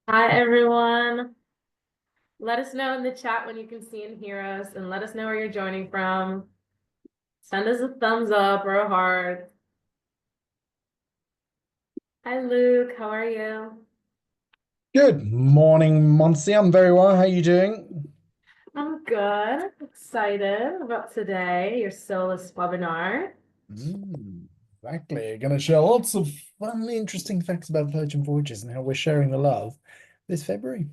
Hi, everyone. Let us know in the chat when you can see and hear us, and let us know where you're joining from. Send us a thumbs up or a heart. Hi, Luke. How are you? Good morning, Monsi. I'm very well. How are you doing? I'm good. Excited about today, your soloist webinar. Exactly. Going to share lots of fun, interesting facts about Virgin Voyages and how we're sharing the love this February.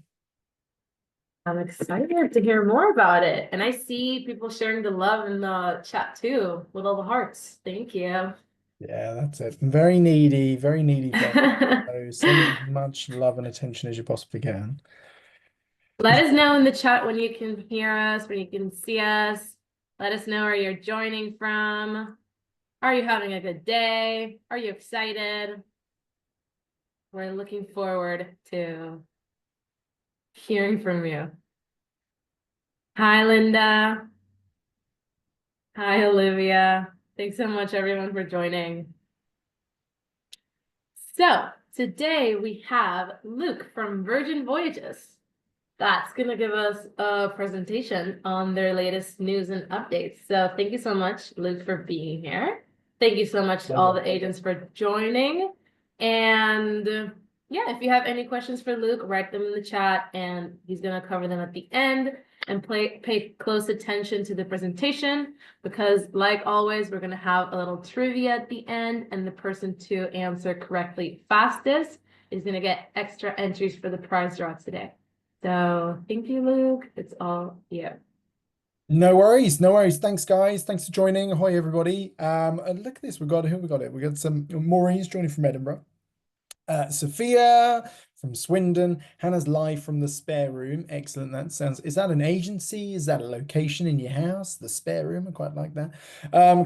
I'm excited to hear more about it. And I see people sharing the love in the chat too, with all the hearts. Thank you. Yeah, that's it. Very needy folks. So send as much love and attention as you possibly can. Let us know in the chat when you can hear us, when you can see us. Let us know where you're joining from. Are you having a good day? Are you excited? We're looking forward to hearing from you. Hi, Linda. Hi, Olivia. Thanks so much, everyone, for joining. So today we have Luke from Virgin Voyages. That's going to give us a presentation on their latest news and updates. So thank you so much, Luke, for being here. Thank you so much to all the agents for joining. And yeah, if you have any questions for Luke, write them in the chat and he's going to cover them at the end. And pay close attention to the presentation because, like always, we're going to have a little trivia at the end, and the person to answer correctly fastest is going to get extra entries for the prize draw today. So thank you, Luke. It's all you. No worries, no worries. Thanks, guys. Thanks for joining. Ahoy, everybody. And look at this. Who we got it? We got some Maureen's joining from Edinburgh. Sophia from Swindon. Hannah's live from the spare room. Excellent. That sounds, is that an agency? Is that a location in your house? The spare room. I quite like that.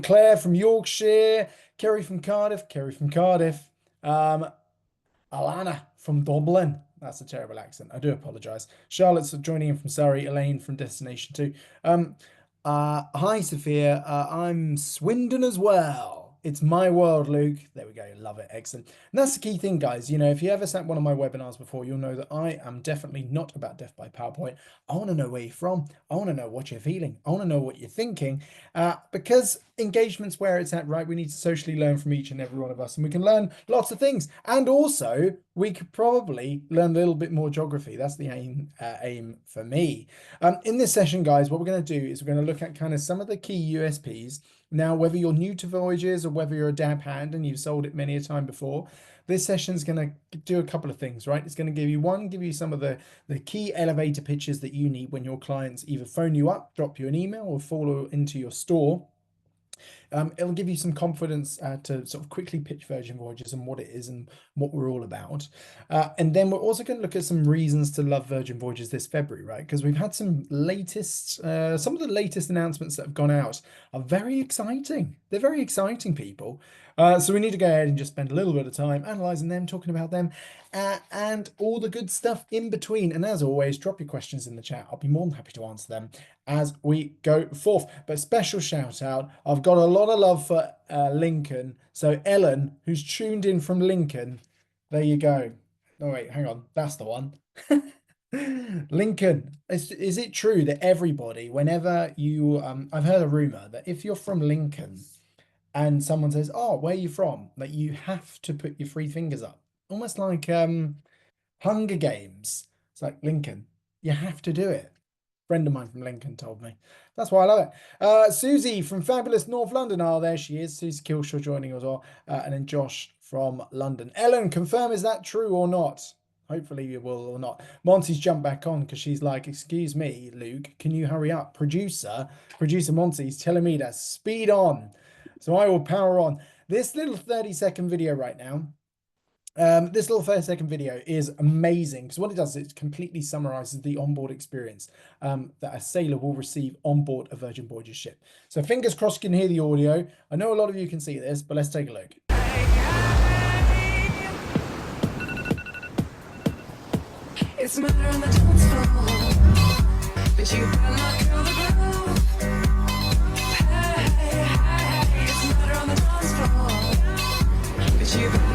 Claire from Yorkshire. Kerry from Cardiff. Alana from Dublin. That's a terrible accent. I do apologize. Charlotte's joining in from Surrey. Elaine from Destination 2. Hi, Sophia. I'm Swindon as well. It's my world, Luke. There we go. Love it. Excellent. And that's the key thing, guys. You know, if you ever sat one of my webinars before, you'll know that I am definitely not about death by PowerPoint. I want to know where you're from. I want to know what you're feeling. I want to know what you're thinking. Because engagement's where it's at, right? We need to socially learn from each and every one of us, and we can learn lots of things. And also, we could probably learn a little bit more geography. That's the aim for me. In this session, guys, what we're going to do is we're going to look at kind of some of the key USPs. Now, whether you're new to Voyages or whether you're a dab hand and you've sold it many a time before, this session is going to do a couple of things, right? It's going to give you some of the key elevator pitches that you need when your clients either phone you up, drop you an email, or follow into your store. It'll give you some confidence to sort of quickly pitch Virgin Voyages and what it is and what we're all about. And then we're also going to look at some reasons to love Virgin Voyages this February, right? Because we've had some of the latest announcements that have gone out are very exciting. They're very exciting, people. So we need to go ahead and just spend a little bit of time analyzing them, talking about them, and all the good stuff in between. And as always, drop your questions in the chat. I'll be more than happy to answer them as we go forth. But special shout out, I've got a lot of love for Lincoln. So Ellen, who's tuned in from Lincoln, there you go. Oh wait, hang on, that's the one. Lincoln, is it true that everybody, whenever you, I've heard a rumor that if you're from Lincoln and someone says, "Oh, where are you from?" that you have to put your three fingers up, almost like Hunger Games. It's like Lincoln, you have to do it. Friend of mine from Lincoln told me. That's why I love it. Susie from fabulous North London. Oh, there she is. Susie Kilshaw joining as well. And then Josh from London. Ellen, confirm, is that true or not? Hopefully you will or not. Monty's jumped back on because she's like, excuse me, Luke, can you hurry up? Producer Monty's telling me to speed on. So I will power on. This little 30-second video right now. This little 30-second video is amazing because what it does is it completely summarizes the onboard experience that a sailor will receive on board a Virgin Voyages ship. So fingers crossed you can hear the audio. I know a lot of you can see this, but let's take a look. It's a matter on the dance floor, but you better not kill the groove. Hey, hey, hey, it's a matter on the dance floor, but you better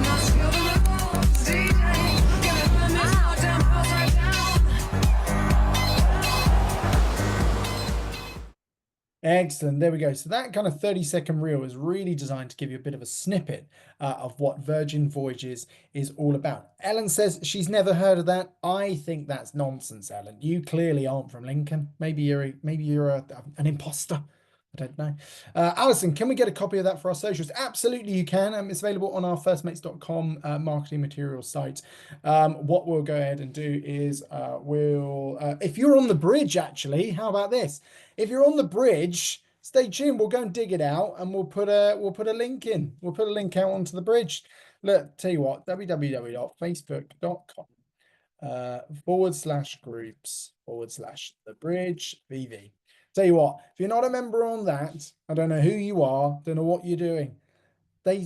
Excellent. There we go. So that kind of 30-second reel is really designed to give you a bit of a snippet of what Virgin Voyages is all about. Ellen says she's never heard of that. I think that's nonsense, Ellen. You clearly aren't from Lincoln. Maybe you're an imposter. I don't know. Alison, can we get a copy of that for our socials? Absolutely, you can. It's available on our firstmates.com marketing materials site. What we'll go ahead and do is if you're on the bridge, actually, how about this? If you're on the bridge, stay tuned. We'll go and dig it out, and we'll put a link in. We'll put a link out onto the bridge. Look, tell you what, www.facebook.com /groups/the bridge VV. Tell you what, if you're not a member on that, I don't know who you are, don't know what you're doing.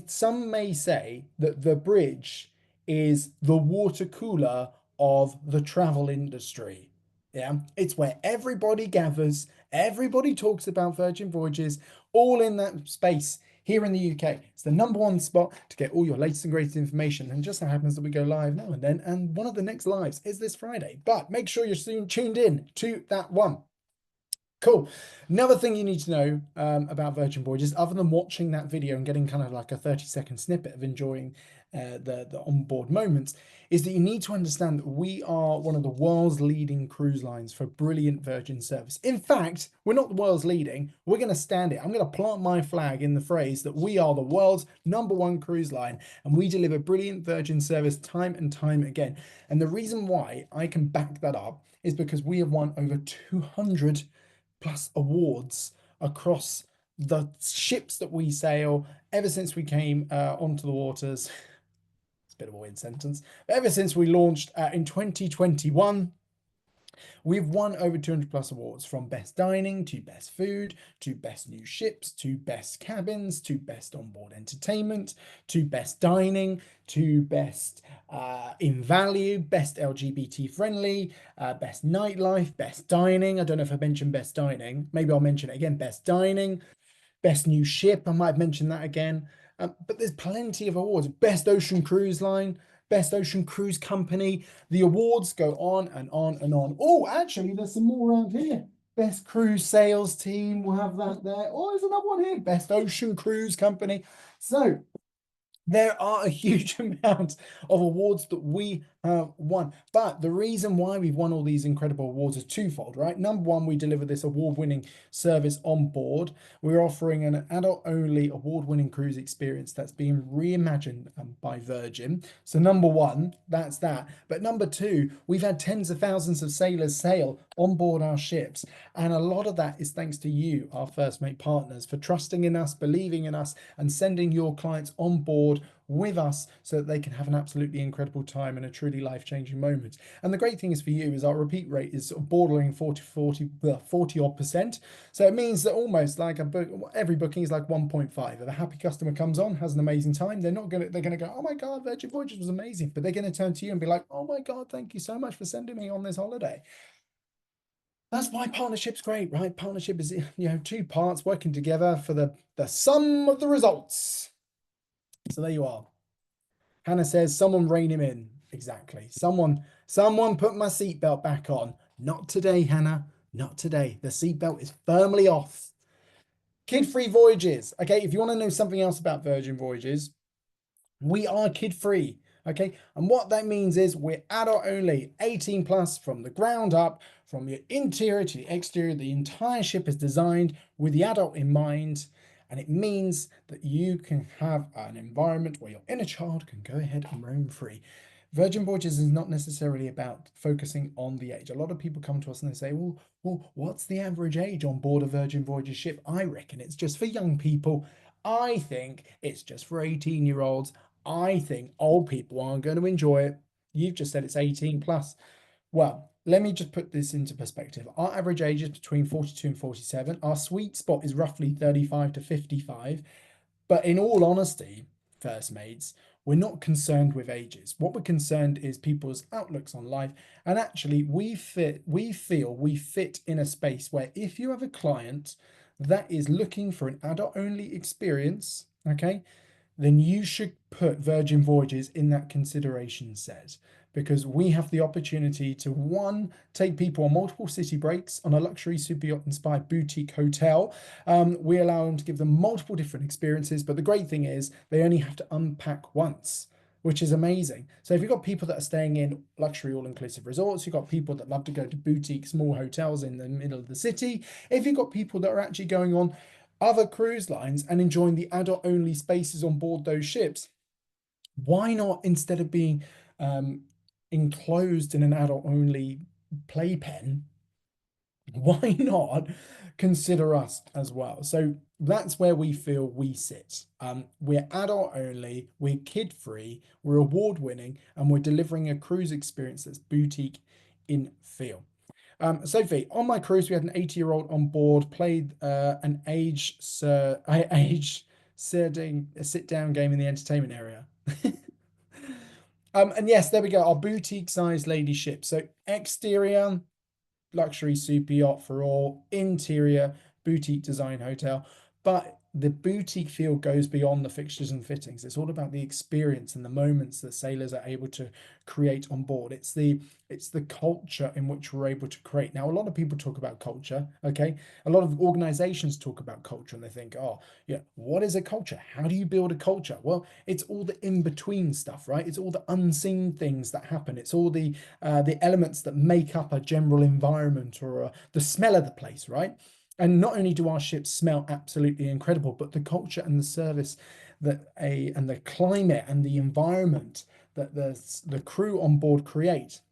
Some may say that the bridge is the water cooler of the travel industry. Yeah, it's where everybody gathers, everybody talks about Virgin Voyages, all in that space here in the UK. It's the #1 spot to get all your latest and greatest information. And just so happens that we go live now and then. And one of the next lives is this Friday. But make sure you're soon tuned in to that one. Cool. Another thing you need to know about Virgin Voyages, other than watching that video and getting kind of like a 30-second snippet of enjoying the onboard moments, is that you need to understand that we are one of the world's leading cruise lines for brilliant Virgin service. In fact, we're not the world's leading. We're going to stand it. I'm going to plant my flag in the phrase that we are the world's #1 cruise line, and we deliver brilliant Virgin service time and time again. And the reason why I can back that up is because we have won over 200+ awards across the ships that we sail ever since we came onto the waters. It's a bit of a weird sentence. But ever since we launched in 2021, we've won over 200+ awards, from best dining to best food to best new ships to best cabins to best onboard entertainment to best dining to best in value, best LGBT friendly, best nightlife, best dining. I don't know if I mentioned best dining. Maybe I'll mention it again. Best dining, best new ship. I might have mentioned that again. But there's plenty of awards. Best ocean cruise line, best ocean cruise company. The awards go on and on and on. Oh, actually, there's some more around here. Best cruise sales team. We'll have that there. Oh, there's another one here. Best ocean cruise company. So there are a huge amount of awards that we have won. But the reason why we've won all these incredible awards is twofold, right? #1, we deliver this award-winning service on board. We're offering an adult-only award-winning cruise experience that's being reimagined by Virgin. So #1, that's that. But #2, we've had tens of thousands of sailors sail on board our ships. And a lot of that is thanks to you, our First Mate partners, for trusting in us, believing in us, and sending your clients on board with us so that they can have an absolutely incredible time and a truly life-changing moment. And the great thing is for you is our repeat rate is sort of bordering 40 odd percent. So it means that almost like every booking is like 1.5. If a happy customer comes on, has an amazing time, they're going to go, oh my God, Virgin Voyages was amazing. But they're going to turn to you and be like, oh my God, thank you so much for sending me on this holiday. That's why partnership's great, right? Partnership is, two parts working together for the sum of the results. So there you are. Hannah says, someone rein him in. Exactly. Someone put my seatbelt back on. Not today, Hannah. Not today. The seatbelt is firmly off. Kid-free voyages. Okay, if you want to know something else about Virgin Voyages, we are kid-free. Okay, and what that means is we're adult only, 18+ from the ground up, from the interior to the exterior. The entire ship is designed with the adult in mind. And it means that you can have an environment where your inner child can go ahead and roam free. Virgin Voyages is not necessarily about focusing on the age. A lot of people come to us and they say, well, what's the average age on board a Virgin Voyages ship? I reckon it's just for young people. I think it's just for 18-year-olds. I think old people aren't going to enjoy it. You've just said it's 18+. Well, let me just put this into perspective. Our average age is between 42 and 47. Our sweet spot is roughly 35 to 55. But in all honesty, First Mates, we're not concerned with ages. What we're concerned is people's outlooks on life. And actually, we feel we fit in a space where if you have a client that is looking for an adult-only experience, okay, then you should put Virgin Voyages in that consideration set. because we have the opportunity to, one, take people on multiple city breaks on a luxury super yacht inspired boutique hotel. We allow them to give them multiple different experiences, but the great thing is they only have to unpack once, which is amazing. So if you've got people that are staying in luxury all-inclusive resorts, you've got people that love to go to boutique small hotels in the middle of the city. If you've got people that are actually going on other cruise lines and enjoying the adult-only spaces on board those ships, why not, instead of being enclosed in an adult-only playpen, why not consider us as well? So that's where we feel we sit. We're adult only, we're kid free, we're award winning, and we're delivering a cruise experience that's boutique in feel. Sophie, on my cruise, we had an 80-year-old on board, played an age sit down game in the entertainment area. And yes, there we go, our boutique sized lady ship. So exterior, luxury super yacht for all, interior boutique design hotel. But the boutique feel goes beyond the fixtures and fittings. It's all about the experience and the moments that sailors are able to create on board. It's the culture in which we're able to create. Now, a lot of people talk about culture, okay? A lot of organizations talk about culture and they think, oh, yeah, what is a culture? How do you build a culture? Well, it's all the in-between stuff, right? It's all the unseen things that happen. It's all the elements that make up a general environment or the smell of the place, right? And not only do our ships smell absolutely incredible, but the culture and the service and the climate and the environment that the crew on board create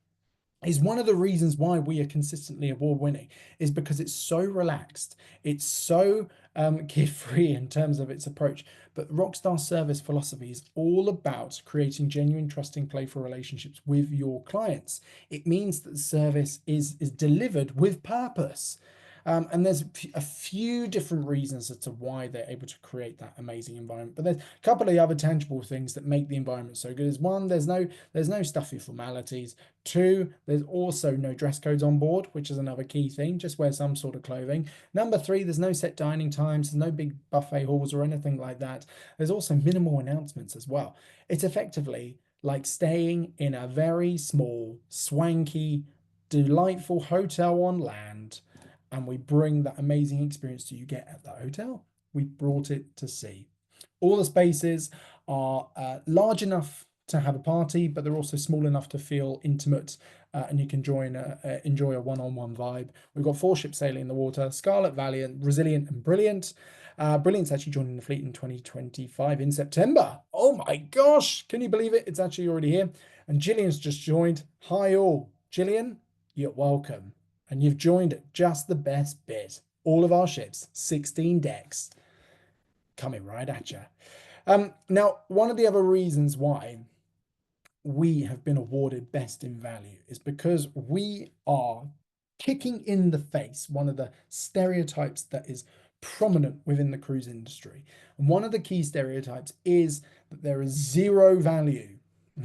is one of the reasons why we are consistently award winning, is because it's so relaxed, it's so kid free in terms of its approach. But Rockstar service philosophy is all about creating genuine, trusting, playful relationships with your clients. It means that the service is delivered with purpose. And there's a few different reasons as to why they're able to create that amazing environment. But there's a couple of other tangible things that make the environment so good. Is one, there's no stuffy formalities. Two, there's also no dress codes on board, which is another key thing. Just wear some sort of clothing. Number three, there's no set dining times, there's no big buffet halls or anything like that. There's also minimal announcements as well. It's effectively like staying in a very small, swanky, delightful hotel on land, and we bring that amazing experience you get at that hotel. We brought it to sea. All the spaces are large enough to have a party, but they're also small enough to feel intimate, and you can enjoy a one-on-one vibe. We've got 4 ships sailing in the water: Scarlet, Valiant, Resilient, and Brilliant. Brilliant's actually joining the fleet in 2025 in September. Oh my gosh, can you believe it? It's actually already here. And Gillian's just joined. Hi all. Gillian, you're welcome. And you've joined at just the best bit. All of our ships, 16 decks, coming right at you. Now, one of the other reasons why we have been awarded best in value is because we are kicking in the face one of the stereotypes that is prominent within the cruise industry. And one of the key stereotypes is that there is zero value.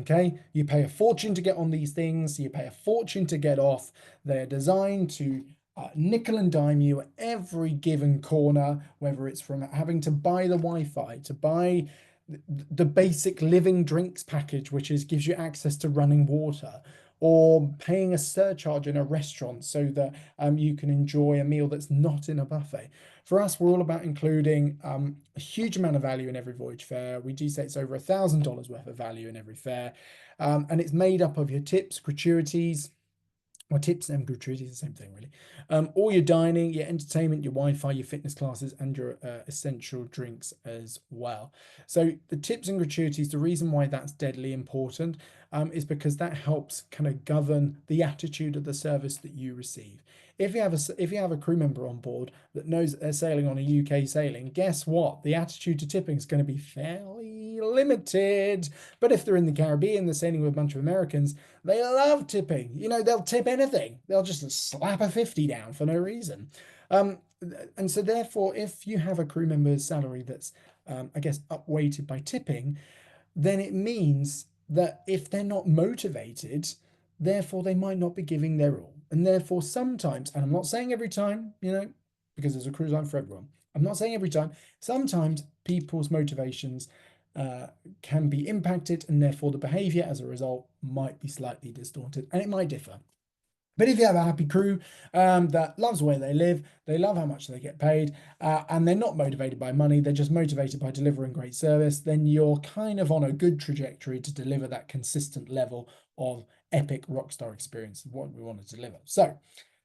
Okay, you pay a fortune to get on these things, you pay a fortune to get off. They're designed to nickel and dime you at every given corner, whether it's from having to buy the Wi-Fi, to buy the basic living drinks package, which gives you access to running water, or paying a surcharge in a restaurant so that you can enjoy a meal that's not in a buffet. For us, we're all about including a huge amount of value in every voyage fare. We do say it's over $1,000 worth of value in every fare, and it's made up of your tips, gratuities, or tips and gratuities, the same thing really. All your dining, your entertainment, your Wi-Fi, your fitness classes, and your essential drinks as well. So the tips and gratuities, the reason why that's deadly important is because that helps kind of govern the attitude of the service that you receive. If you have a crew member on board that knows that they're sailing on a UK sailing, guess what? The attitude to tipping is going to be fairly limited. But if they're in the Caribbean, they're sailing with a bunch of Americans, they love tipping. You know, they'll tip anything. They'll just slap a 50 down for no reason. And so therefore, if you have a crew member's salary that's, I guess, upweighted by tipping, then it means that if they're not motivated, therefore they might not be giving their all. And therefore sometimes, and I'm not saying every time, you know, because there's a cruise line for everyone. I'm not saying every time. Sometimes people's motivations uh, can be impacted, and therefore the behavior as a result might be slightly distorted, and it might differ. But if you have a happy crew that loves where they live, they love how much they get paid, and they're not motivated by money, they're just motivated by delivering great service, then you're kind of on a good trajectory to deliver that consistent level of epic rockstar experience of what we want to deliver. So,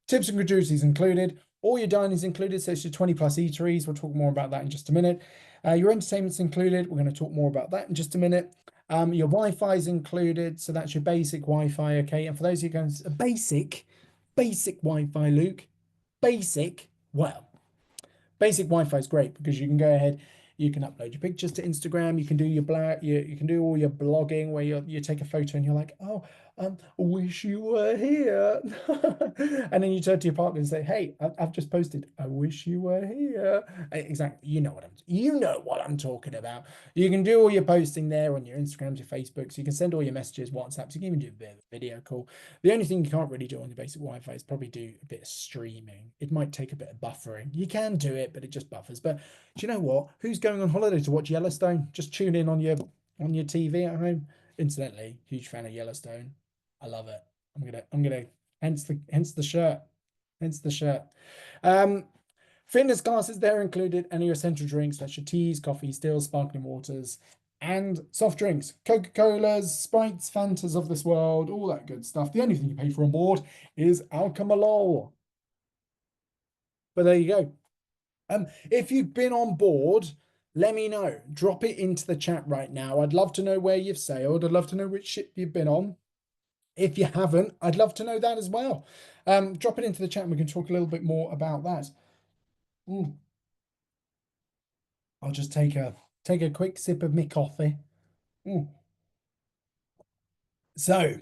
tips and gratuities included. All your dining's included, so it's your 20 plus eateries. We'll talk more about that in just a minute. Your entertainment's included. We're going to talk more about that in just a minute. Your Wi-Fi is included, so that's your basic Wi-Fi, okay? And for those of you going, basic Wi-Fi, Luke, basic, well, basic Wi-Fi is great because you can go ahead, you can upload your pictures to Instagram, you can do you can do all your blogging where you take a photo and you're like, oh, wish you were here. And then you turn to your partner and say, hey, I've just posted, I wish you were here. Exactly, you know what I'm talking about. You can do all your posting there on your Instagrams, your Facebooks, you can send all your messages, WhatsApps, you can even do a bit of a video call. The only thing you can't really do on the basic Wi-Fi is probably do a bit of streaming. It might take a bit of buffering. You can do it, but it just buffers. But do you know what? Who's going on holiday to watch Yellowstone? Just tune in on your TV at home. Incidentally, huge fan of Yellowstone. I love it. I'm gonna hence the shirt. Hence the shirt. Fitness classes, they're included, and your essential drinks, that's your teas, coffee, stills, sparkling waters, and soft drinks, Coca-Colas, Sprites, Fantas of this world, all that good stuff. The only thing you pay for on board is alcohol. But there you go. If you've been on board, let me know. Drop it into the chat right now. I'd love to know where you've sailed. I'd love to know which ship you've been on. If you haven't, I'd love to know that as well. Drop it into the chat and we can talk a little bit more about that. I'll just take a quick sip of my coffee. So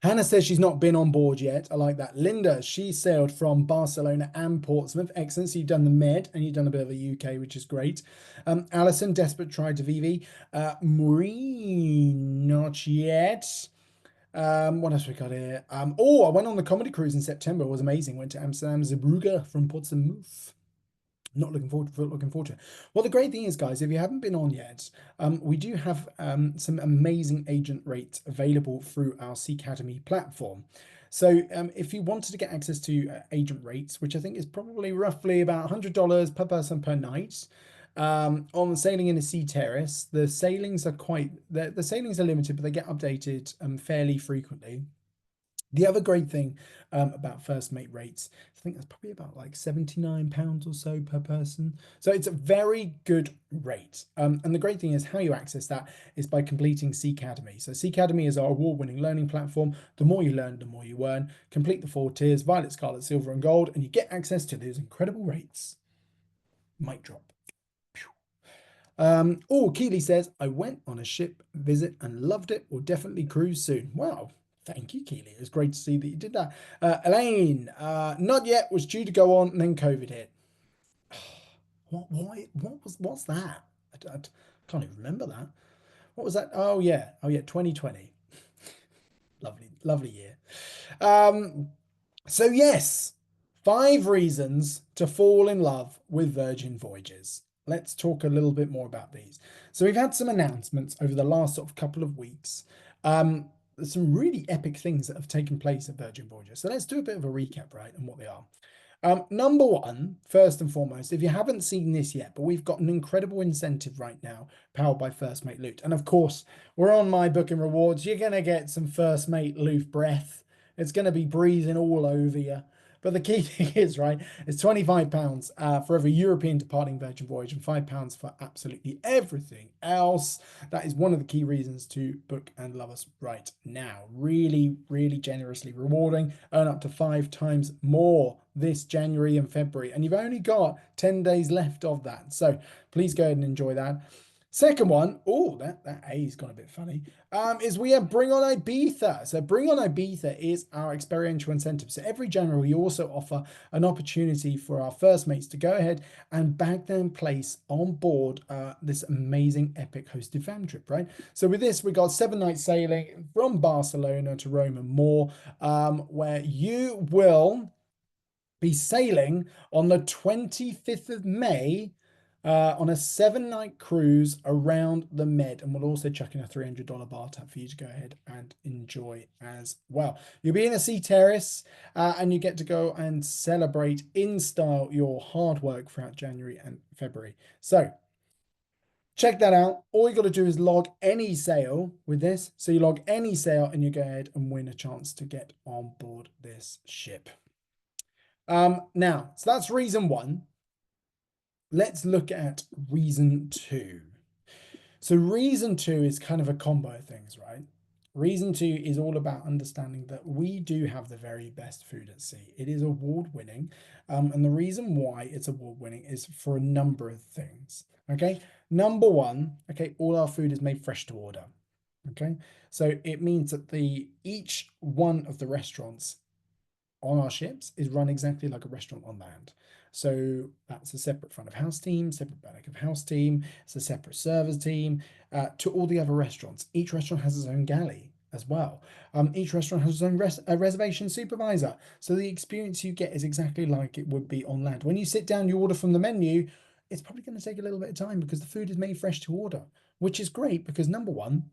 Hannah says she's not been on board yet. I like that. Linda, she sailed from Barcelona and Portsmouth. Excellent. So you've done the Med and you've done a bit of the UK, which is great. Alison, desperate tried to Vivi. Maureen, not yet. What else we got here? Oh, I went on the comedy cruise in September. It was amazing. Went to Amsterdam, Zeebrugge from Portsmouth. Not looking forward to it. Well, the great thing is, guys, if you haven't been on yet, we do have some amazing agent rates available through our Sea Academy platform. So if you wanted to get access to agent rates, which I think is probably roughly about $100 per person per night, on sailing in a sea terrace, the sailings are the sailings are limited, but they get updated fairly frequently. The other great thing about first mate rates, I think that's probably about like £79 or so per person. So it's a very good rate. And the great thing is how you access that is by completing Sea Academy. So Sea Academy is our award-winning learning platform. The more you learn, the more you earn. Complete the 4 tiers, Violet, Scarlet, Silver, and Gold, and you get access to those incredible rates. Mic drop. Oh, Keely says, I went on a ship visit and loved it. Will definitely cruise soon. Wow. Thank you, Keely. It was great to see that you did that. Elaine, not yet, was due to go on and then COVID hit. What's that? I can't even remember that. What was that? Oh yeah, 2020. Lovely year. So yes, 5 reasons to fall in love with Virgin Voyages. Let's talk a little bit more about these. So we've had some announcements over the last sort of couple of weeks. There's some really epic things that have taken place at Virgin Voyages. So let's do a bit of a recap, right, and what they are. Number one, first and foremost, if you haven't seen this yet, but we've got an incredible incentive right now, powered by First Mate Loot. And of course, we're on my booking rewards. You're going to get some First Mate Loot breath. It's going to be breathing all over you. But the key thing is, right, it's £25 for every European departing Virgin Voyage and £5 for absolutely everything else. That is one of the key reasons to book and love us right now. Really, really generously rewarding. Earn up to 5 times more this January and February. And you've only got 10 days left of that. So please go ahead and enjoy that. Second one, oh, that A's gone a bit funny, is we have Bring On Ibiza. So Bring On Ibiza is our experiential incentive. So every January, we also offer an opportunity for our first mates to go ahead and bag their place on board this amazing epic hosted fam trip, right? So with this, we got 7-night sailing from Barcelona to Rome and more, where you will be sailing on the 25th of May on a 7-night cruise around the Med, and we'll also chuck in a $300 bar tab for you to go ahead and enjoy as well. You'll be in a sea terrace, and you get to go and celebrate in style your hard work throughout January and February. So check that out. All you got to do is log any sail with this. So you log any sail and you go ahead and win a chance to get on board this ship. Now, so that's reason one. Let's look at reason two. So reason two is kind of a combo of things, right? Reason two is all about understanding that we do have the very best food at sea. It is award winning. And the reason why it's award winning is for a number of things. Okay. Number one, okay, all our food is made fresh to order. Okay. So it means that each one of the restaurants on our ships is run exactly like a restaurant on land. So that's a separate front of house team, separate back of house team, it's a separate servers team to all the other restaurants. Each restaurant has its own galley as well. Each restaurant has its own reservation supervisor. So the experience you get is exactly like it would be on land. When you sit down, you order from the menu, it's probably going to take a little bit of time because the food is made fresh to order, which is great because number one,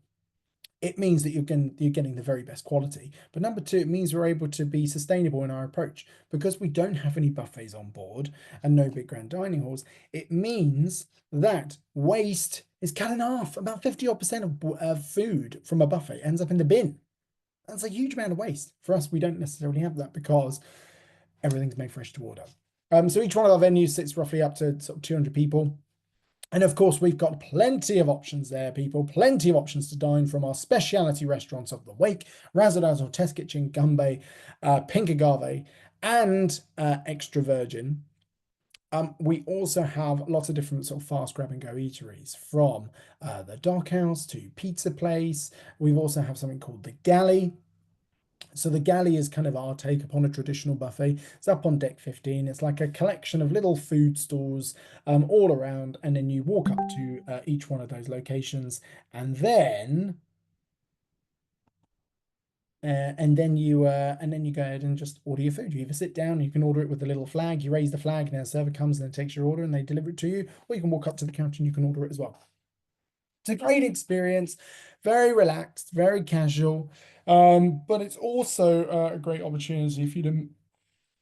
it means that you're getting the very best quality. But number two, it means we're able to be sustainable in our approach because we don't have any buffets on board and no big grand dining halls. It means that waste is cut in half. About 50% of food from a buffet ends up in the bin. That's a huge amount of waste. For us, we don't necessarily have that because everything's made fresh to order. So each one of our venues sits roughly up to sort of 200 people. And of course, we've got plenty of options there, people. Plenty of options to dine from our specialty restaurants of the Wake, Razzle Dazzle, Test Kitchen, Gumbe, Pink Agave, and Extra Virgin. We also have lots of different sort of fast grab and go eateries, from the Dockhouse to Pizza Place. We've also have something called the Galley. So the galley is kind of our take upon a traditional buffet. It's up on deck 15. It's like a collection of little food stalls all around, and then you walk up to each one of those locations, and then you go ahead and just order your food. You either sit down, you can order it with the little flag, you raise the flag, and then a server comes and then takes your order and they deliver it to you, or you can walk up to the counter and you can order it as well. It's a great experience, very relaxed, very casual, but it's also a great opportunity for you to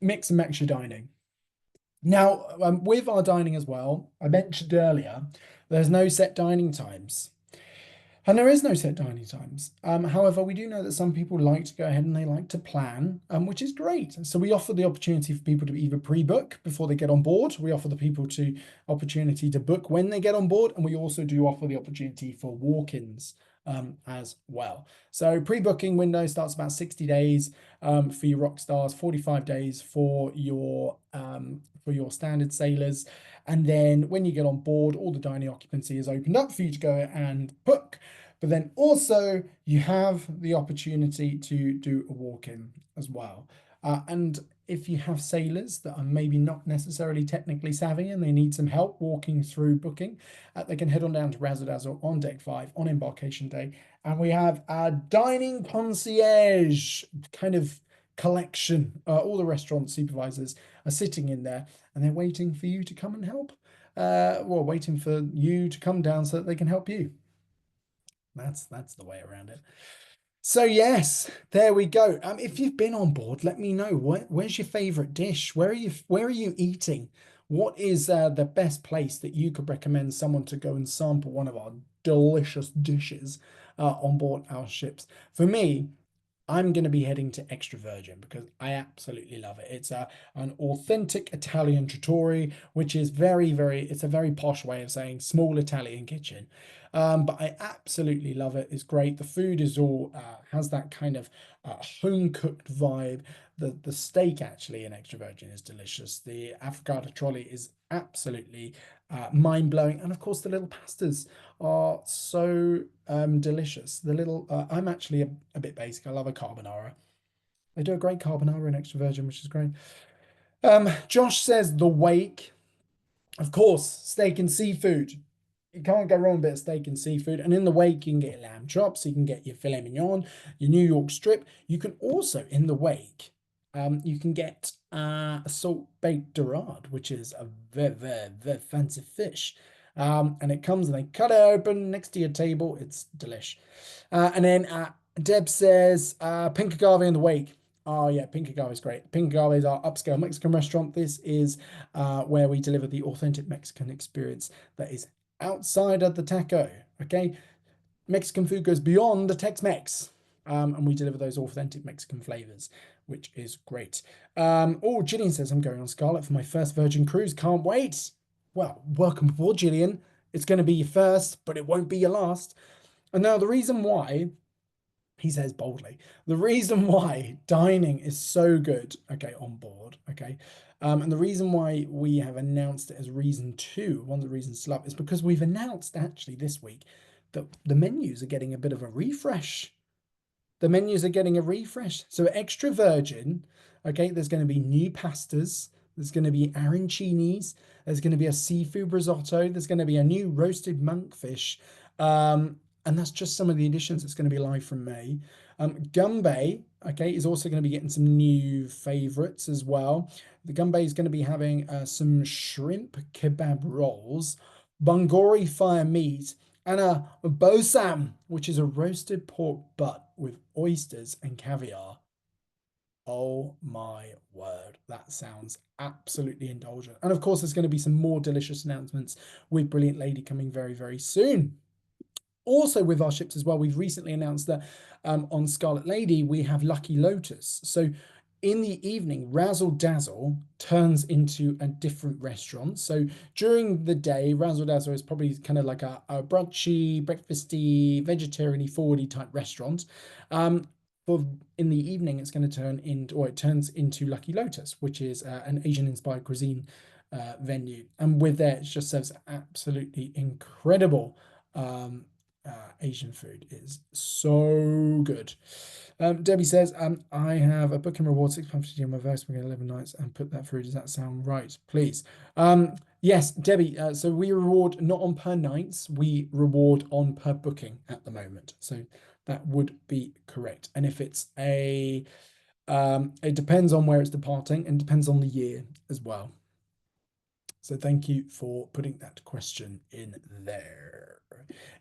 mix and match your dining. Now, with our dining as well, I mentioned earlier, there's no set dining times. And there is no set dining times. However, we do know that some people like to go ahead and they like to plan, which is great. So we offer the opportunity for people to either pre-book before they get on board. We offer the people to opportunity to book when they get on board, and we also do offer the opportunity for walk-ins as well. So pre-booking window starts about 60 days for your rock stars, 45 days for your standard sailors. And then when you get on board, all the dining occupancy is opened up for you to go and book. But then also you have the opportunity to do a walk-in as well. And if you have sailors that are maybe not necessarily technically savvy and they need some help walking through booking, they can head on down to Razzle Dazzle on deck 5 on embarkation day. And we have a dining concierge kind of collection. All the restaurant supervisors are sitting in there and they're waiting for you to come and help. Well, waiting for you to come down so that they can help you. That's the way around it. So yes, there we go. If you've been on board, let me know. Where's your favorite dish? Where are you eating? What is the best place that you could recommend someone to go and sample one of our delicious dishes on board our ships? For me, I'm going to be heading to Extra Virgin because I absolutely love it. It's an authentic Italian trattoria, which is it's a very posh way of saying small Italian kitchen. But I absolutely love it. It's great. The food is all has that kind of home cooked vibe. The steak actually in Extra Virgin is delicious. The avocado trolley is absolutely mind blowing, and of course the little pastas are so delicious. The little I'm actually a bit basic. I love a carbonara. They do a great carbonara in Extra Virgin, which is great. Josh says the Wake, of course, steak and seafood. You can't go wrong with a bit of steak and seafood. And in the Wake, you can get lamb chops, you can get your filet mignon, your New York strip. You can also, in the Wake, you can get a salt baked dorade, which is a very, very, very fancy fish. And it comes and they cut it open next to your table. It's delish. And then Deb says pink agave in the wake. Oh yeah, pink agave is great. Pink agave is our upscale Mexican restaurant. This is where we deliver the authentic Mexican experience that is outside of the taco. Okay, Mexican food goes beyond the Tex-Mex. And we deliver those authentic Mexican flavors, which is great. Oh, Gillian says, I'm going on Scarlet for my first Virgin cruise. Can't wait. Well, welcome aboard, Gillian. It's going to be your first, but it won't be your last. And now the reason why, he says boldly, the reason why dining is so good, okay, on board, okay, and the reason why we have announced it as reason two, one of the reasons to love, is because we've announced actually this week that the menus are getting a bit of a refresh. The menus are getting a refresh. So extra virgin, okay, there's going to be new pastas. There's going to be arancinis. There's going to be a seafood risotto. There's going to be a new roasted monkfish. And that's just some of the additions that's going to be live from May. Gumbay, okay, is also going to be getting some new favorites as well. The Gumbay is going to be having some shrimp kebab rolls, Bangori fire meat, and a bosam, which is a roasted pork butt with oysters and caviar. Oh my word, that sounds absolutely indulgent. And of course, there's going to be some more delicious announcements with Brilliant Lady coming very, very soon. Also with our ships as well, we've recently announced that on Scarlet Lady, we have Lucky Lotus. So in the evening, Razzle Dazzle turns into a different restaurant. So during the day, Razzle Dazzle is probably kind of like a brunchy, breakfasty, vegetarian-y, forwardy type restaurant. For in the evening, it's going to turn into, or it turns into Lucky Lotus, which is an Asian-inspired cuisine venue. And with that, it just serves absolutely incredible Asian food. Is so good. Debbie says, I have a booking reward, £6.50 on my first week, 11 nights, and put that through. Does that sound right? Please. Yes, Debbie. So we reward not on per nights, we reward on per booking at the moment. So that would be correct. And if it's it depends on where it's departing and depends on the year as well. So thank you for putting that question in there.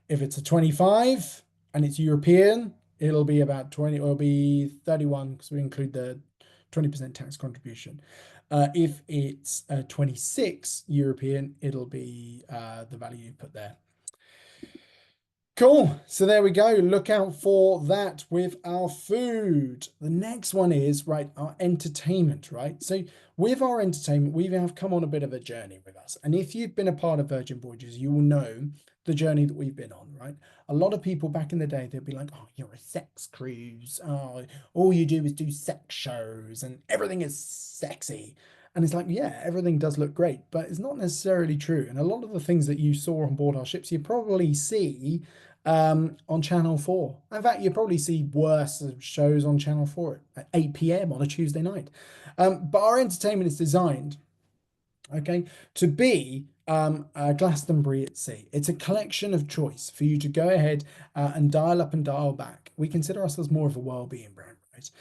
If it's a 25 and it's European, it'll be about 20, or it'll be 31 because we include the 20% tax contribution. If it's 26 European, it'll be the value you put there. Cool. So there we go. Look out for that with our food. The next one is, right, our entertainment, right? So with our entertainment, we have come on a bit of a journey with us. And if you've been a part of Virgin Voyages, you will know the journey that we've been on, right? A lot of people back in the day, they'd be like, oh, you're a sex cruise. Oh, all you do is do sex shows and everything is sexy. And it's like, yeah, everything does look great, but it's not necessarily true. And a lot of the things that you saw on board our ships, you probably see on Channel 4. In fact, you probably see worse shows on Channel 4 at 8 p.m. on a Tuesday night. But our entertainment is designed, okay, to be Glastonbury at sea. It's a collection of choice for you to go ahead and dial up and dial back. We consider ourselves more of a well-being brand, right?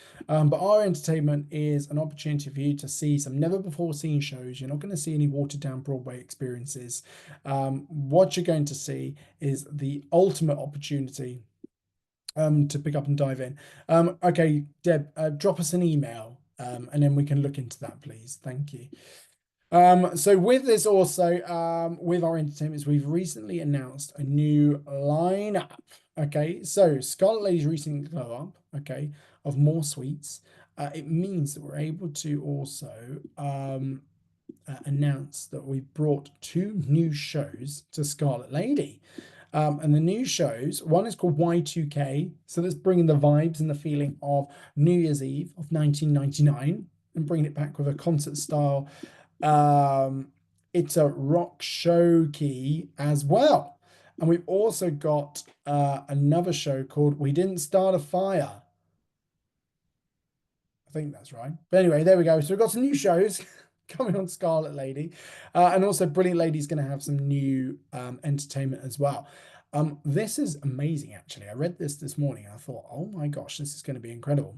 But our entertainment is an opportunity for you to see some never before seen shows. You're not going to see any watered down Broadway experiences. What you're going to see is the ultimate opportunity to pick up and dive in. Okay, Deb, drop us an email and then we can look into that, please. Thank you. So with this also, with our entertainments, we've recently announced a new lineup. Okay, so Scarlet Lady's recent glow up, okay, of more suites. It means that we're able to also announce that we've brought two new shows to Scarlet Lady. And the new shows, one is called Y2K. So that's bringing the vibes and the feeling of New Year's Eve of 1999 and bringing it back with a concert style. It's a rock show key as well. And we've also got another show called We Didn't Start a Fire. I think that's right. But anyway, there we go. So we've got some new shows coming on Scarlet Lady. And also Brilliant Lady's going to have some new entertainment as well. This is amazing, actually. I read this morning. I thought, oh my gosh, this is going to be incredible.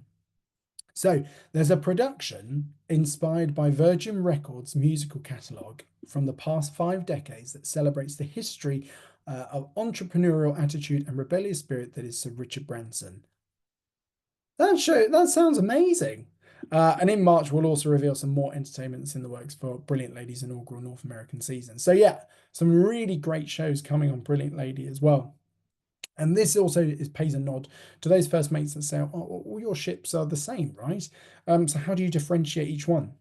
So there's a production inspired by Virgin Records' musical catalogue from the past 5 decades that celebrates the history of entrepreneurial attitude and rebellious spirit that is Sir Richard Branson. That sounds amazing. And in March, we'll also reveal some more entertainments in the works for Brilliant Lady's inaugural North American season. So yeah, some really great shows coming on Brilliant Lady as well. And this also pays a nod to those first mates that say, oh, all your ships are the same, right? So how do you differentiate each one?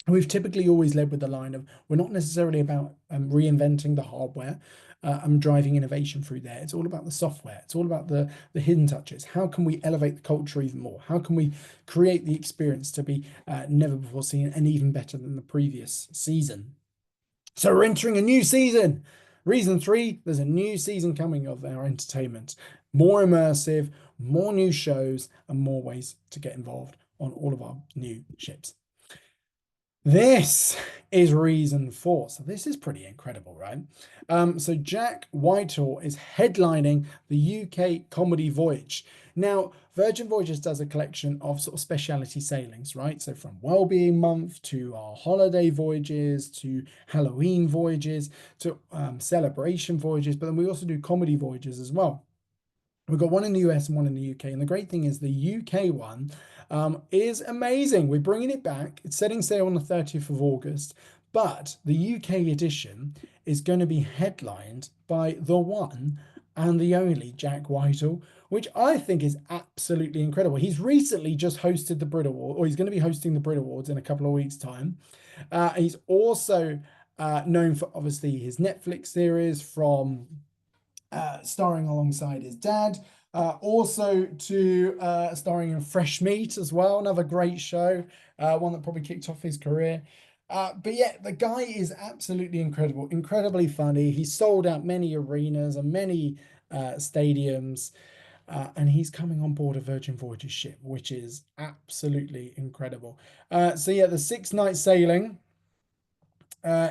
We've typically always led with the line of we're not necessarily about reinventing the hardware and driving innovation through there. It's all about the software. It's all about the hidden touches. How can we elevate the culture even more? How can we create the experience to be never before seen and even better than the previous season? So we're entering a new season. Reason 3, there's a new season coming of our entertainment. More immersive, more new shows, and more ways to get involved on all of our new ships. This is reason 4. So this is pretty incredible, right? So Jack Whitehall is headlining the UK comedy voyage. Now, Virgin Voyages does a collection of sort of speciality sailings, right? So from Wellbeing Month to our holiday voyages to Halloween voyages to celebration voyages, but then we also do comedy voyages as well. We've got one in the US and one in the UK. And the great thing is the UK one is amazing. We're bringing it back. It's setting sail on the 30th of August. But the UK edition is going to be headlined by the one and the only Jack Whitehall, which I think is absolutely incredible. He's recently just hosted the Brit Award, or he's going to be hosting the Brit Awards in a couple of weeks' time. He's also known for obviously his Netflix series from starring alongside his dad. Also to starring in Fresh Meat as well, another great show, one that probably kicked off his career. But yeah, the guy is absolutely incredible, incredibly funny. He's sold out many arenas and many stadiums. And he's coming on board a Virgin Voyages ship, which is absolutely incredible. So yeah, the 6-night sailing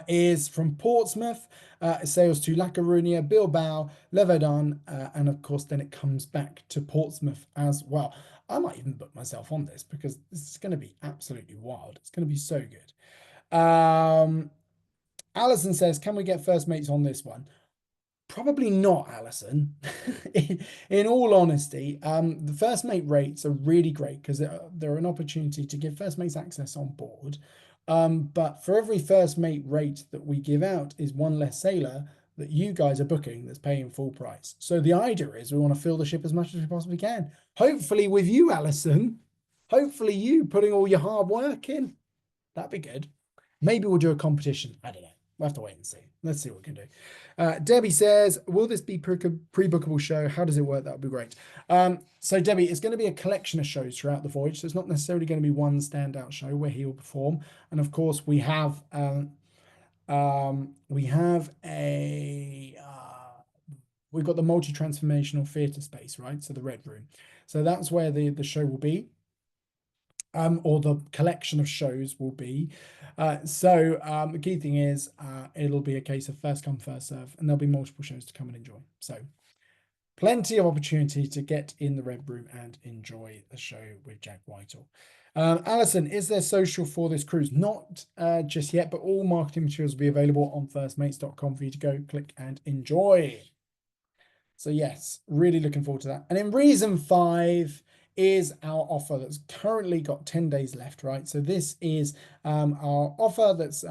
is from Portsmouth. It sails to La Coruña, Bilbao, Levedon, and of course, then it comes back to Portsmouth as well. I might even book myself on this because this is going to be absolutely wild. It's going to be so good. Alison says, can we get first mates on this one? Probably not, Alison. In all honesty, the first mate rates are really great because they're an opportunity to give first mates access on board. But for every first mate rate that we give out is one less sailor that you guys are booking that's paying full price. So the idea is we want to fill the ship as much as we possibly can. Hopefully with you, Alison. Hopefully you putting all your hard work in. That'd be good. Maybe we'll do a competition. I don't know. We'll have to wait and see. Let's see what we can do. Debbie says, will this be pre-bookable show? How does it work? That would be great. So Debbie, it's going to be a collection of shows throughout the voyage. So it's not necessarily going to be one standout show where he will perform. And of course, we have we've got the multi-transformational theatre space, right? So the Red Room. So that's where the show will be. Or the collection of shows will be. The key thing is it'll be a case of first come, first serve, and there'll be multiple shows to come and enjoy. So plenty of opportunity to get in the Red Room and enjoy the show with Jack Whitehall. Alison, is there social for this cruise? Not just yet, but all marketing materials will be available on firstmates.com for you to go click and enjoy. So yes, really looking forward to that. And in reason 5 is our offer that's currently got 10 days left, right? So this is our offer that's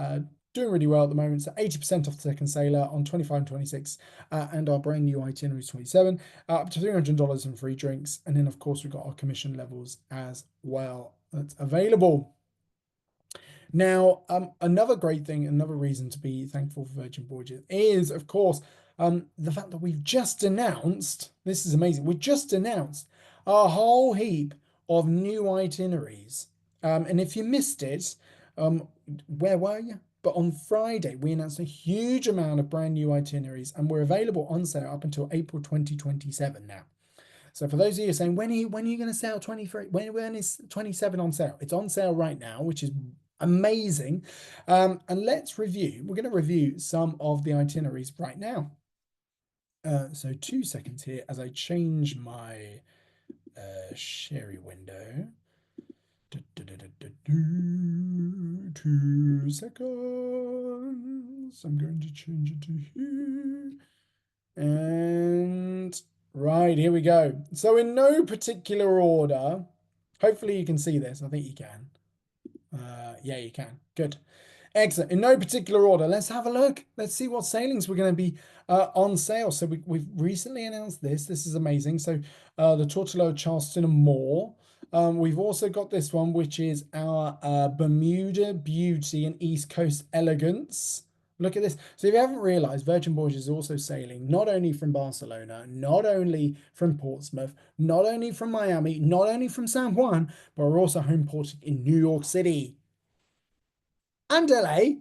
doing really well at the moment. So 80% off the second sailor on 25 and 26 and our brand new itinerary 27, up to $300 in free drinks. And then of course we've got our commission levels as well that's available. Now, another great thing, another reason to be thankful for Virgin Voyages is, of course, the fact that we've just announced, this is amazing, we just announced a whole heap of new itineraries. And if you missed it, where were you? But on Friday, we announced a huge amount of brand new itineraries and we're available on sale up until April 2027 now. So for those of you saying, when are you going to sell 23? When is 27 on sale? It's on sale right now, which is amazing. And let's review. We're going to review some of the itineraries right now. So 2 seconds here as I change my Sherry window. 2 seconds. I'm going to change it to here. And right, here we go. So in no particular order, hopefully you can see this. I think you can. Yeah, you can. Good. Excellent. In no particular order, let's have a look. Let's see what sailings we're going to be on sale. So we've recently announced this. This is amazing. So the Tortolo, Charleston and more. We've also got this one, which is our Bermuda Beauty and East Coast Elegance. Look at this. So if you haven't realized, Virgin Voyages is also sailing not only from Barcelona, not only from Portsmouth, not only from Miami, not only from San Juan, but we're also home porting in New York City and LA,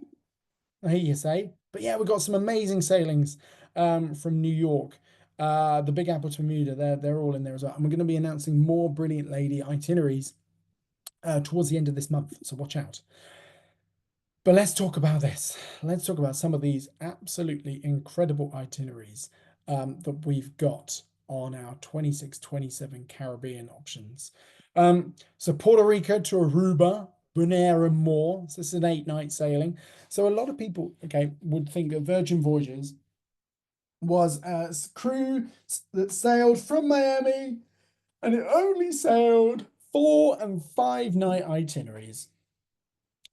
I hear you say. But yeah, we've got some amazing sailings from New York. The Big Apple to Bermuda, they're all in there as well. And we're going to be announcing more Brilliant Lady itineraries towards the end of this month. So watch out. But let's talk about this. Let's talk about some of these absolutely incredible itineraries that we've got on our 26-27 Caribbean options. So Puerto Rico to Aruba, Bonaire and more. So this is an 8-night sailing. So a lot of people, okay, would think that Virgin Voyages was a crew that sailed from Miami and it only sailed 4 and 5-night itineraries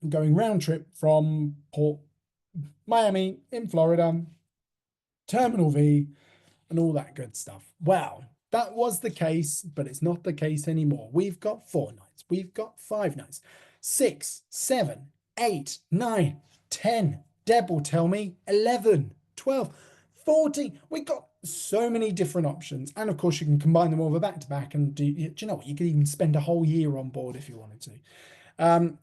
going round trip from Port Miami in Florida, Terminal V, and all that good stuff. Well, that was the case, but it's not the case anymore. We've got 4 nights, we've got 5 nights, 6, 7, 8, 9, 10. Deb will tell me 11, 12, 14. We've got so many different options. And of course, you can combine them all back to back. And do you know what? You could even spend a whole year on board if you wanted to.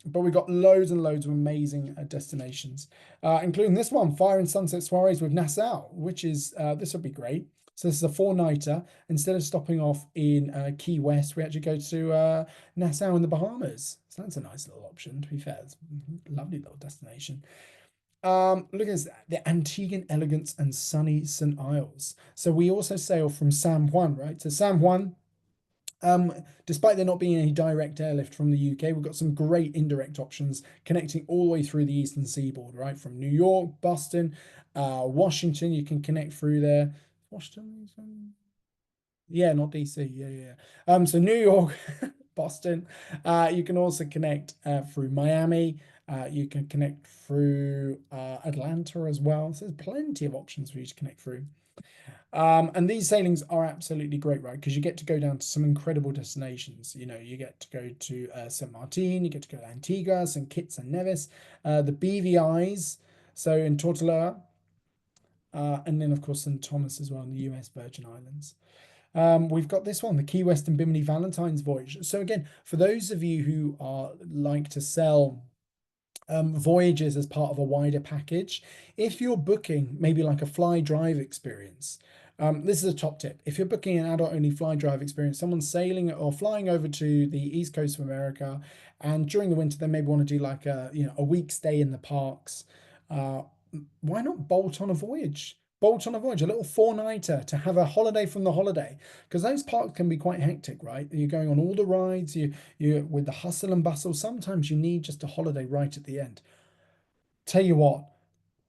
But we've got loads and loads of amazing destinations, including this one, Fire and Sunset Soirees with Nassau, which is, this would be great. So this is a 4-nighter. Instead of stopping off in Key West, we actually go to Nassau in the Bahamas. So that's a nice little option, to be fair. It's a lovely little destination. Look at this, the Antiguan Elegance and Sunny St. Isles. So we also sail from San Juan, right? So San Juan, despite there not being any direct airlift from the UK, we've got some great indirect options connecting all the way through the eastern seaboard, right? From New York, Boston, Washington, you can connect through there. Washington, yeah, not DC, yeah. So New York, Boston. You can also connect through Miami. You can connect through Atlanta as well. So there's plenty of options for you to connect through. And these sailings are absolutely great, right? Because you get to go down to some incredible destinations. You know, you get to go to St. Martin, you get to go to Antigua, St. Kitts and Nevis, the BVIs, so in Tortoloa, and then of course St. Thomas as well in the US Virgin Islands. We've got this one, the Key West and Bimini Valentine's voyage. So again, for those of you who are like to sell voyages as part of a wider package, if you're booking maybe like a fly drive experience, this is a top tip. If you're booking an adult only fly drive experience, someone's sailing or flying over to the East Coast of America, and during the winter they maybe want to do like a week stay in the parks, why not bolt on a voyage? Bolt on a voyage, a little 4-nighter to have a holiday from the holiday, because those parks can be quite hectic, right? You're going on all the rides, you with the hustle and bustle. Sometimes you need just a holiday right at the end. Tell you what,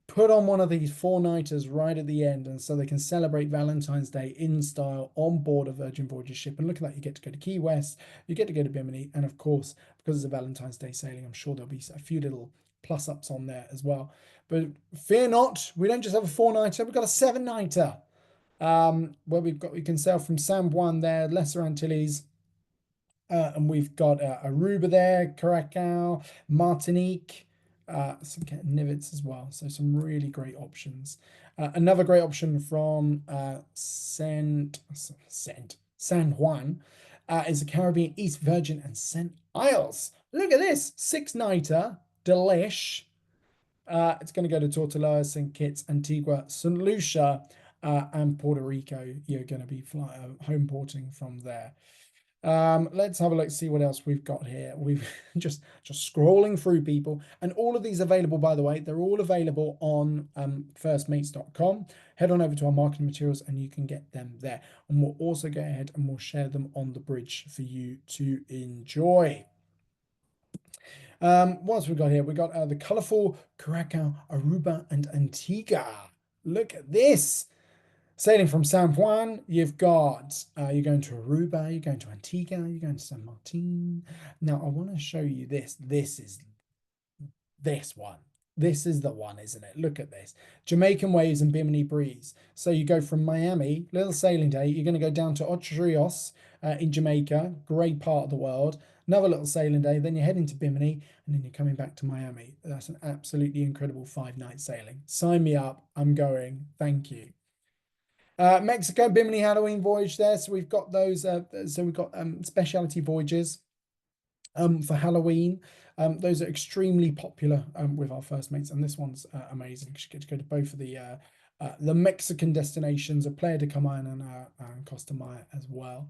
put on one of these 4-nighters right at the end, and so they can celebrate Valentine's Day in style on board a Virgin Voyages ship. And look at that, you get to go to Key West, you get to go to Bimini, and of course, because it's a Valentine's Day sailing, I'm sure there'll be a few little plus ups on there as well. But fear not, we don't just have a 4-nighter, we've got a 7-nighter. Where we can sail from San Juan there, Lesser Antilles, and we've got Aruba there, Curacao, Martinique, some Nivets as well. So some really great options. Another great option from San Juan is the Caribbean East Virgin and St. Isles. Look at this, 6-nighter, delish. It's going to go to Tortoloa, St. Kitts, Antigua, St. Lucia, and Puerto Rico. You're going to be home porting from there. Let's have a look, see what else we've got here. We've just scrolling through, people, and all of these available, by the way, they're all available on firstmates.com. Head on over to our marketing materials and you can get them there, and we'll also go ahead and we'll share them on the bridge for you to enjoy. What else we got here? We got the colorful Curacao, Aruba, and Antigua. Look at this. Sailing from San Juan, you've got you're going to Aruba, you're going to Antigua, you're going to San Martin. Now, I want to show you this. This is this one. This is the one, isn't it? Look at this. Jamaican waves and Bimini breeze. So you go from Miami, little sailing day, you're going to go down to Ocho Rios in Jamaica, great part of the world. Another little sailing day, then you're heading to Bimini, and then you're coming back to Miami. That's an absolutely incredible 5-night sailing. Sign me up. I'm going. Thank you. Mexico, Bimini Halloween voyage there. So we've got those. So we've got specialty voyages for Halloween. Those are extremely popular with our first mates, and this one's amazing. You get to go to both of the Mexican destinations, of Playa de Carmen and Costa Maya as well.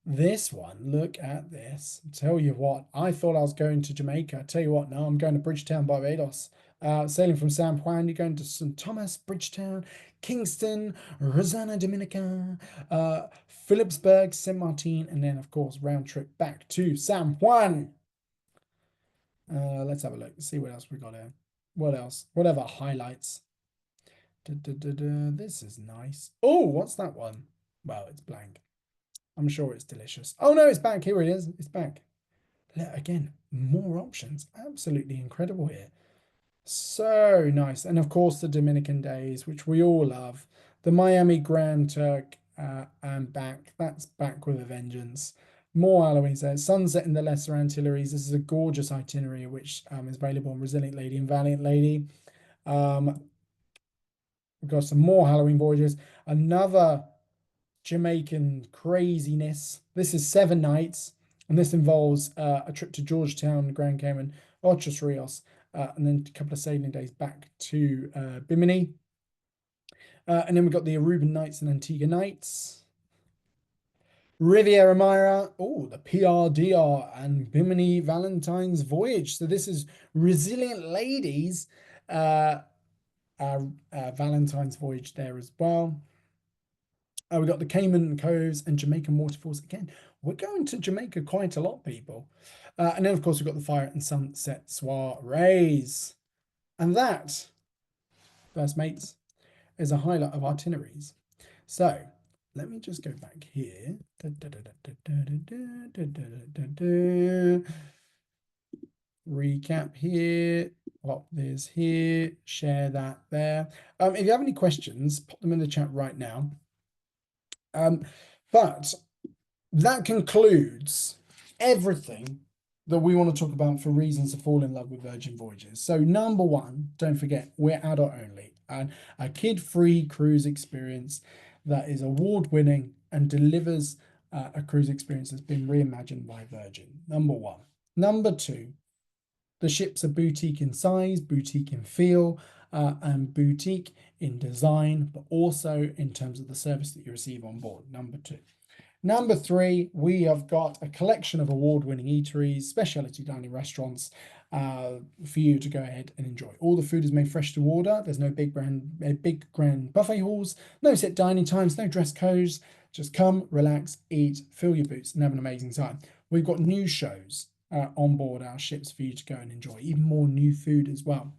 This one, look at this. Tell you what, I thought I was going to Jamaica. Tell you what, now I'm going to Bridgetown, Barbados. Sailing from San Juan, you're going to St. Thomas, Bridgetown, Kingston, Rosanna, Dominica, Phillipsburg, St. Martin, and then, of course, round trip back to San Juan. Let's have a look, see what else we got here. What else? Whatever highlights. This is nice. Oh, what's that one? Well, it's blank. I'm sure it's delicious. Oh no, it's back. Here it is. It's back. Again, more options. Absolutely incredible here. So nice. And of course, the Dominican days, which we all love. The Miami Grand Turk and back. That's back with a vengeance. More Halloween there. Sunset in the Lesser Antilles. This is a gorgeous itinerary, which is available on Resilient Lady and Valiant Lady. We've got some more Halloween voyages. Another Jamaican craziness. This is 7 nights, and this involves a trip to Georgetown, Grand Cayman, Ocho Rios, and then a couple of sailing days back to Bimini. And then we've got the Aruban nights and Antigua nights. Riviera Maya, oh, the PRDR and Bimini Valentine's Voyage. So this is Resilient Ladies Valentine's Voyage there as well. We've got the Cayman Coves and Jamaican waterfalls. Again, we're going to Jamaica quite a lot, people. And then, of course, we've got the Fire and Sunset Soirees. And that, first mates, is a highlight of itineraries. So let me just go back here. Recap here. Pop this here. Share that there. If you have any questions, pop them in the chat right now. But that concludes everything that we want to talk about for reasons to fall in love with Virgin Voyages. So number one, don't forget, we're adult only, and a kid-free cruise experience that is award-winning and delivers a cruise experience that's been reimagined by Virgin. Number one. Number two, the ships are boutique in size, boutique in feel, and boutique in design, but also in terms of the service that you receive on board. Number two. Number three, we have got a collection of award-winning eateries, specialty dining restaurants for you to go ahead and enjoy. All the food is made fresh to order. There's no big grand buffet halls, no set dining times, no dress codes. Just come, relax, eat, fill your boots, and have an amazing time. We've got new shows on board our ships for you to go and enjoy, even more new food as well.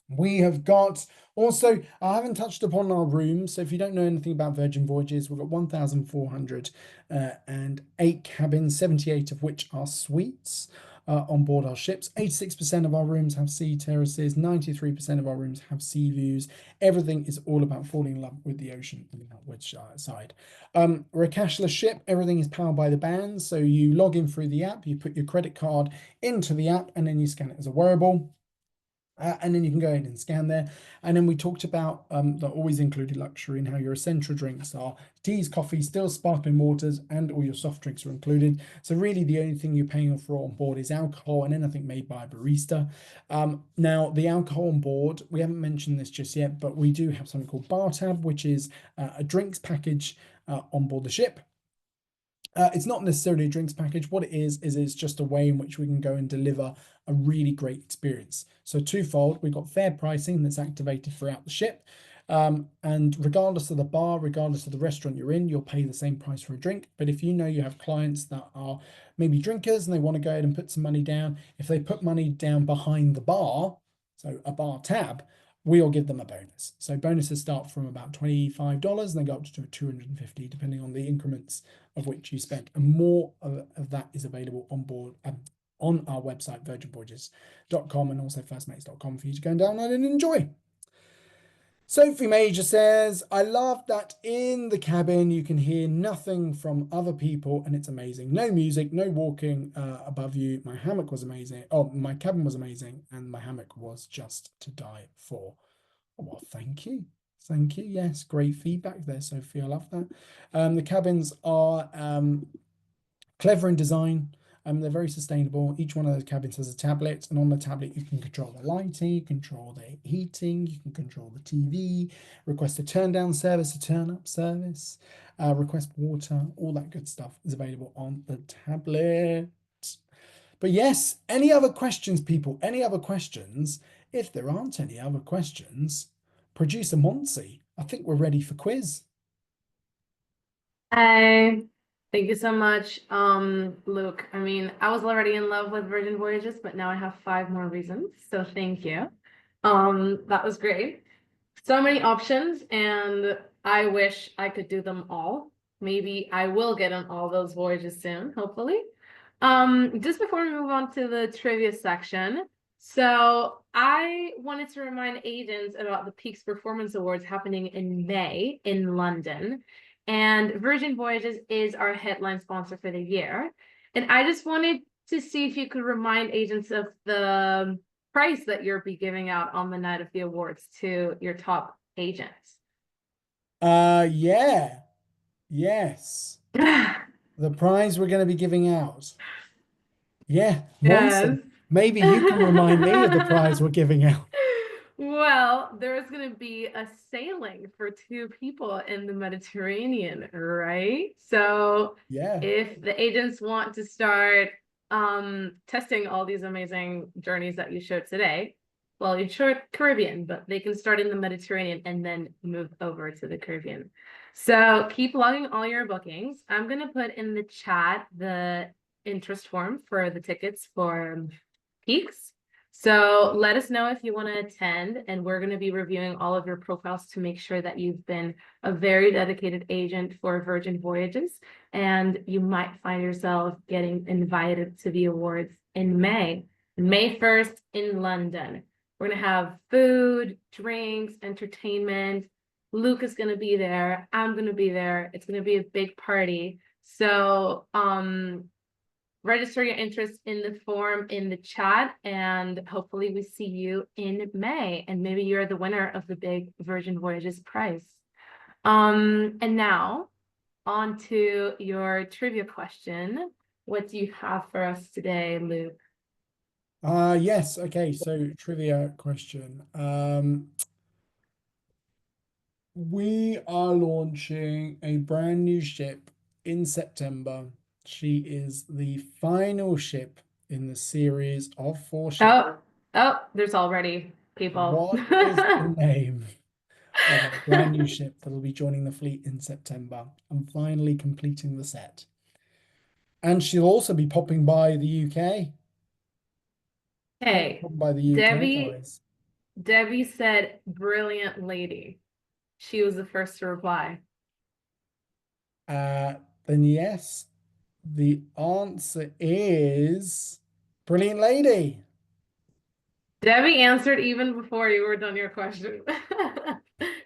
We have got also, I haven't touched upon our rooms. So if you don't know anything about Virgin Voyages, we've got 1,408 cabins, 78 of which are suites on board our ships. 86% of our rooms have sea terraces. 93% of our rooms have sea views. Everything is all about falling in love with the ocean on the outward side. We're a cashless ship. Everything is powered by the bands. So you log in through the app, you put your credit card into the app, and then you scan it as a wearable. And then you can go ahead and scan there. And then we talked about the always included luxury and how your essential drinks are teas, coffees, still sparkling waters, and all your soft drinks are included. So really the only thing you're paying for on board is alcohol and anything made by a barista. Now the alcohol on board, we haven't mentioned this just yet, but we do have something called Bar Tab, which is a drinks package on board the ship. It's not necessarily a drinks package. What it is it's just a way in which we can go and deliver a really great experience. So twofold, we've got fair pricing that's activated throughout the ship. And regardless of the bar, regardless of the restaurant you're in, you'll pay the same price for a drink. But if you know you have clients that are maybe drinkers and they want to go ahead and put some money down, if they put money down behind the bar, so a bar tab, we'll give them a bonus. So bonuses start from about $25 and they go up to 250, depending on the increments of which you spent. And more of that is available on board on our website, virginvoyages.com, and also firstmates.com for you to go and download and enjoy. Sophie Major says, I love that in the cabin you can hear nothing from other people and it's amazing. No music, no walking above you. My hammock was amazing. Oh, my cabin was amazing and my hammock was just to die for. Oh, well, thank you. Thank you. Yes, great feedback there, Sophie. I love that. The cabins are clever in design. They're very sustainable. Each one of those cabins has a tablet, and on the tablet you can control the lighting, you control the heating, you can control the TV, request a turn down service, a turn up service, request water, all that good stuff is available on the tablet. But yes, any other questions, people? Any other questions? If there aren't any other questions, producer Monsi, I think we're ready for quiz. Hi. Thank you so much, Luke. I mean, I was already in love with Virgin Voyages, but now I have 5 more reasons. So thank you. That was great. So many options, and I wish I could do them all. Maybe I will get on all those voyages soon, hopefully. Just before we move on to the trivia section, so I wanted to remind agents about the Peaks Performance Awards happening in May in London. And Virgin Voyages is our headline sponsor for the year. And I just wanted to see if you could remind agents of the price that you'll be giving out on the night of the awards to your top agents. Yeah. Yes. The prize we're going to be giving out. Yeah, Yes. Monson. Maybe you can remind me of the prize we're giving out. Well, there's going to be a sailing for 2 people in the Mediterranean, right? So Yeah. if the agents want to start testing all these amazing journeys that you showed today, well, you showed Caribbean, but they can start in the Mediterranean and then move over to the Caribbean. So keep logging all your bookings. I'm going to put in the chat the interest form for the tickets for Peaks. So let us know if you want to attend, and we're going to be reviewing all of your profiles to make sure that you've been a very dedicated agent for Virgin Voyages, and you might find yourself getting invited to the awards in May, May 1st in London. We're going to have food, drinks, entertainment. Luke is going to be there. I'm going to be there. It's going to be a big party. So, register your interest in the form in the chat, and hopefully we see you in May, and maybe you're the winner of the big Virgin Voyages prize. And now on to your trivia question. What do you have for us today, Luke? Yes. Okay. So trivia question. We are launching a brand new ship in September. She is the final ship in the series of 4 ships. There's already people. What is the name of our brand new ship that will be joining the fleet in September and finally completing the set? And she'll also be popping by the UK. Hey, Popping by the UK, Debbie, guys. Debbie said, brilliant lady. She was the first to reply. Then yes, the answer is Brilliant Lady. Debbie answered even before you were done your question.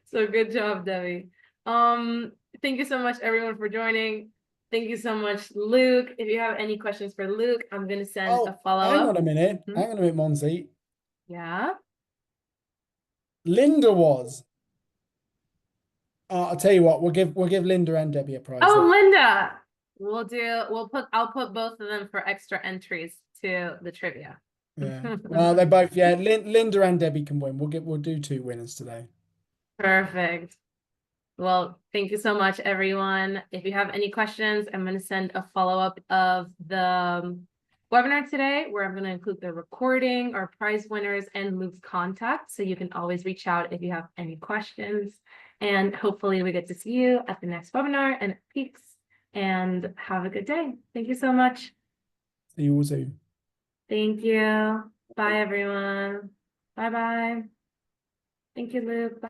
So good job, Debbie. Thank you so much, everyone, for joining. Thank you so much, Luke. If you have any questions for Luke, I'm gonna send a Oh, hang on follow-up. a minute. Hmm? Hang on a minute, Monty. Yeah. Linda was. I'll tell you what, we'll give Linda and Debbie a prize. Oh, Linda. I'll put both of them for extra entries to the trivia. Yeah. Well, they both, yeah. Linda and Debbie can win. We'll do 2 winners today. Perfect. Well, thank you so much, everyone. If you have any questions, I'm going to send a follow-up of the webinar today where I'm going to include the recording, our prize winners, and Luke's contact. So you can always reach out if you have any questions. And hopefully we get to see you at the next webinar and at Peaks. And have a good day. Thank you so much. See you all soon. Thank you. Bye, everyone. Bye-bye. Thank you, Luke. Bye.